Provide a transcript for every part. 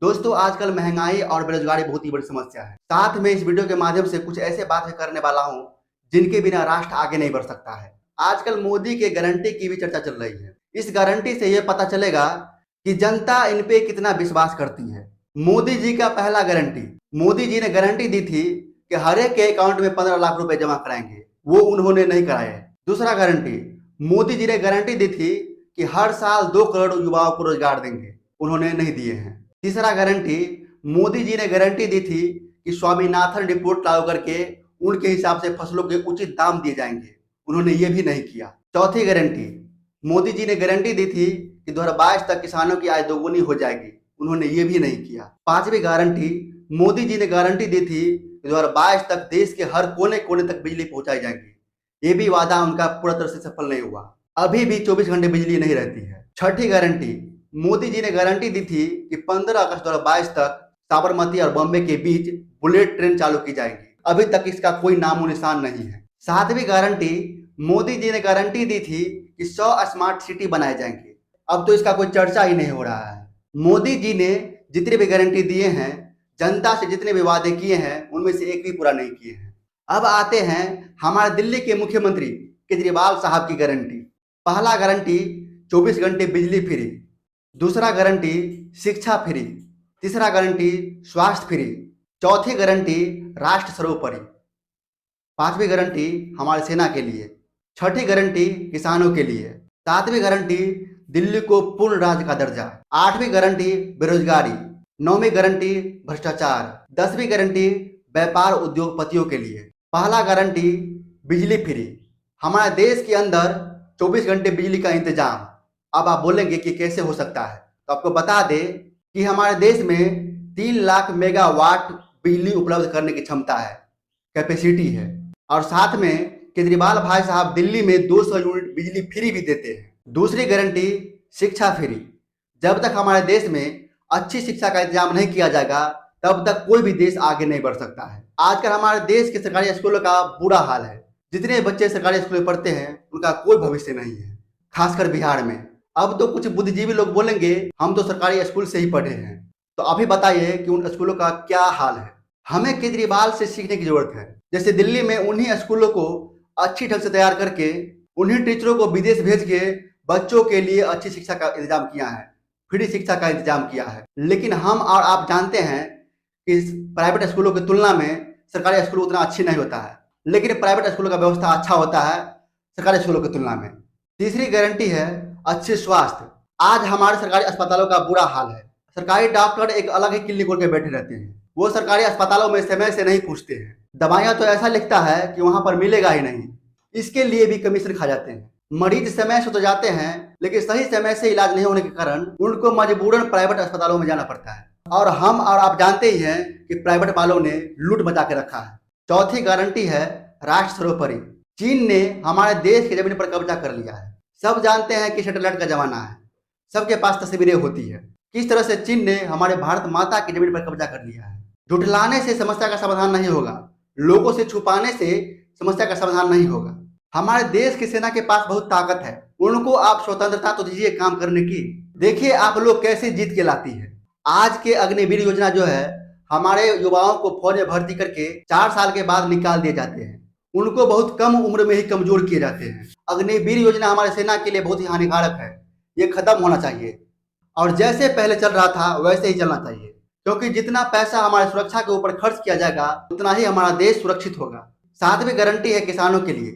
दोस्तों आजकल महंगाई और बेरोजगारी बहुत ही बड़ी समस्या है। साथ में इस वीडियो के माध्यम से कुछ ऐसे बातें करने वाला हूँ जिनके बिना राष्ट्र आगे नहीं बढ़ सकता है। आजकल मोदी के गारंटी की भी चर्चा चल रही है। इस गारंटी से यह पता चलेगा कि जनता इन पे कितना विश्वास करती है। मोदी जी का पहला गारंटी, मोदी जी ने गारंटी दी थी कि हर एक के अकाउंट में 15 लाख रुपए जमा कराएंगे, वो उन्होंने नहीं कराए। दूसरा गारंटी, मोदी जी ने गारंटी दी थी कि हर साल 2 करोड़ युवाओं को रोजगार देंगे, उन्होंने नहीं दिए हैं। तीसरा गारंटी, मोदी जी ने गारंटी दी थी कि स्वामीनाथन रिपोर्ट लागू करके उनके हिसाब से फसलों के उचित दाम दिए जाएंगे, उन्होंने ये भी नहीं किया। चौथी गारंटी, मोदी जी ने गारंटी दी थी कि 2022 तक किसानों की आय दोगुनी हो जाएगी, उन्होंने ये भी नहीं किया। पांचवी गारंटी, मोदी जी ने गारंटी दी थी कि 2022 तक देश के हर कोने कोने तक बिजली पहुंचाई जाएगी, ये भी वादा उनका पूरा तरह से सफल नहीं हुआ। अभी भी 24 घंटे बिजली नहीं रहती है। छठी गारंटी, मोदी जी ने गारंटी दी थी कि 15 अगस्त 2022 तक साबरमती और बॉम्बे के बीच बुलेट ट्रेन चालू की जाएगी, अभी तक इसका कोई नामो निशान नहीं है। सातवीं गारंटी, मोदी जी ने गारंटी दी थी कि 100 स्मार्ट सिटी बनाए जाएंगे, अब तो इसका कोई चर्चा ही नहीं हो रहा है। मोदी जी ने जितने भी गारंटी दिए हैं, जनता से जितने भी वादे किए हैं, उनमें से एक भी पूरा नहीं किए हैं। अब आते हैं हमारे दिल्ली के मुख्यमंत्री केजरीवाल साहब की गारंटी। पहला गारंटी 24 घंटे बिजली फ्री, दूसरा गारंटी शिक्षा फ्री, तीसरा गारंटी स्वास्थ्य फ्री, चौथी गारंटी राष्ट्र सर्वोपरि, पांचवी गारंटी हमारी सेना के लिए, छठी गारंटी किसानों के लिए, सातवीं गारंटी दिल्ली को पूर्ण राज्य का दर्जा, आठवीं गारंटी बेरोजगारी, नौवीं गारंटी भ्रष्टाचार, 10वीं गारंटी व्यापार उद्योगपतियों के लिए। पहला गारंटी बिजली फ्री, हमारे देश के अंदर 24 घंटे बिजली का इंतजाम। अब आप बोलेंगे कि कैसे हो सकता है, तो आपको बता दें कि हमारे देश में 3 लाख मेगावाट बिजली उपलब्ध करने की क्षमता है, कैपेसिटी है। और साथ में केजरीवाल भाई साहब दिल्ली में 200 यूनिट बिजली फ्री भी देते हैं। दूसरी गारंटी शिक्षा फ्री, जब तक हमारे देश में अच्छी शिक्षा का इंतजाम नहीं किया जाएगा तब तक कोई भी देश आगे नहीं बढ़ सकता है। आजकल हमारे देश के सरकारी स्कूलों का बुरा हाल है। जितने बच्चे सरकारी स्कूल में पढ़ते हैं उनका कोई भविष्य नहीं है, खासकर बिहार में। अब तो कुछ बुद्धिजीवी लोग बोलेंगे हम तो सरकारी स्कूल से ही पढ़े हैं, तो अभी बताइए कि उन स्कूलों का क्या हाल है। हमें केजरीवाल से सीखने की जरूरत है। जैसे दिल्ली में उन्हीं स्कूलों को अच्छी ढंग से तैयार करके उन्हीं टीचरों को विदेश भेज के बच्चों के लिए अच्छी शिक्षा का इंतजाम किया है, फ्री शिक्षा का इंतजाम किया है। लेकिन हम और आप जानते हैं कि प्राइवेट स्कूलों की तुलना में सरकारी स्कूल उतना अच्छी नहीं होता है, लेकिन प्राइवेट स्कूलों का व्यवस्था अच्छा होता है सरकारी स्कूलों की तुलना में। तीसरी गारंटी है अच्छे स्वास्थ्य। आज हमारे सरकारी अस्पतालों का बुरा हाल है। सरकारी डॉक्टर एक अलग ही क्लिनिक खोल के बैठे रहते हैं, वो सरकारी अस्पतालों में समय से नहीं पूछते हैं। दवाइयां तो ऐसा लिखता है कि वहां पर मिलेगा ही नहीं, इसके लिए भी कमीशन खा जाते हैं। मरीज समय से तो जाते हैं, लेकिन सही समय से इलाज नहीं होने के कारण उनको मजबूरन प्राइवेट अस्पतालों में जाना पड़ता है। और हम और आप जानते ही हैं कि प्राइवेट वालों ने लूट मचा के रखा है। चौथी गारंटी है राष्ट्र सर्वोपरि। चीन ने हमारे देश की जमीन पर कब्जा कर लिया है। सब जानते हैं कि सैटेलाइट का जमाना है, सबके पास तस्वीरें होती है किस तरह से चीन ने हमारे भारत माता की जमीन पर कब्जा कर लिया है। झुठलाने से समस्या का समाधान नहीं होगा, लोगों से छुपाने से समस्या का समाधान नहीं होगा। हमारे देश की सेना के पास बहुत ताकत है, उनको आप स्वतंत्रता तो दीजिए काम करने की। देखिए आप लोग कैसे जीत के लाती है। आज के अग्निवीर योजना जो है, हमारे युवाओं को फौज में भर्ती करके 4 साल के बाद निकाल दिए जाते हैं, उनको बहुत कम उम्र में ही कमजोर किए जाते हैं। अग्निवीर योजना हमारे सेना के लिए बहुत ही हानिकारक है, ये खत्म होना चाहिए और जैसे पहले चल रहा था वैसे ही चलना चाहिए, क्योंकि जितना पैसा हमारे सुरक्षा के ऊपर खर्च किया जाएगा उतना ही हमारा देश सुरक्षित होगा। सातवीं गारंटी है किसानों के लिए।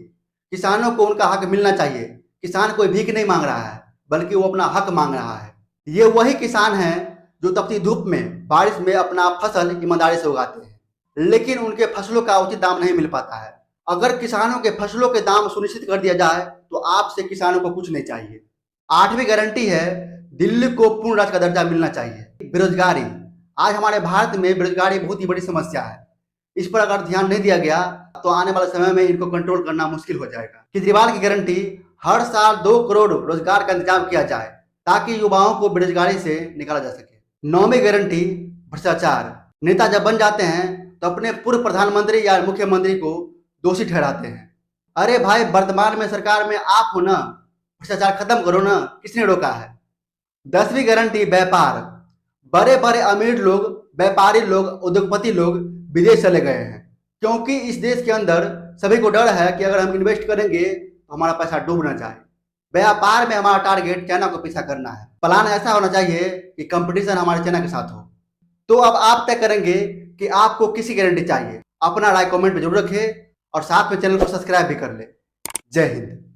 किसानों को उनका हक मिलना चाहिए। किसान कोई भीख नहीं मांग रहा है, बल्कि वो अपना हक मांग रहा है। ये वही किसान है जो तपती धूप में बारिश में अपना फसल ईमानदारी से उगाते हैं, लेकिन उनके फसलों का उचित दाम नहीं मिल पाता है। अगर किसानों के फसलों के दाम सुनिश्चित कर दिया जाए तो आपसे किसानों को कुछ नहीं चाहिए। आठवीं गारंटी है दिल्ली को पूर्ण राज्य का दर्जा मिलना चाहिए। बेरोजगारी, आज हमारे भारत में बेरोजगारी बहुत ही बड़ी समस्या है। इस पर अगर ध्यान नहीं दिया गया तो आने वाले समय में इनको कंट्रोल करना मुश्किल हो जाएगा। केजरीवाल की गारंटी, हर साल 2 करोड़ रोजगार का इंतजाम किया जाए ताकि युवाओं को बेरोजगारी से निकाला जा सके। नौवीं गारंटी भ्रष्टाचार, नेता जब बन जाते हैं तो अपने पूर्व प्रधानमंत्री या मुख्यमंत्री को दोषी ठहराते हैं। अरे भाई, वर्तमान में सरकार में आप हो ना, भ्रष्टाचार खत्म करो ना, किसने रोका है। 10वीं गारंटी व्यापार, बड़े बड़े अमीर लोग, व्यापारी लोग, उद्योगपति लोग विदेश चले गए हैं, क्योंकि इस देश के अंदर सभी को डर है कि अगर हम इन्वेस्ट करेंगे तो हमारा पैसा डूब ना जाए। व्यापार में हमारा टारगेट चाइना को पीछा करना है। प्लान ऐसा होना चाहिए कि कंपटीशन हमारे चाइना के साथ हो। तो अब आप तय करेंगे कि आपको किसी गारंटी चाहिए। अपना राय कमेंट में जरूर रखें और साथ में चैनल को सब्सक्राइब भी कर ले। जय हिंद।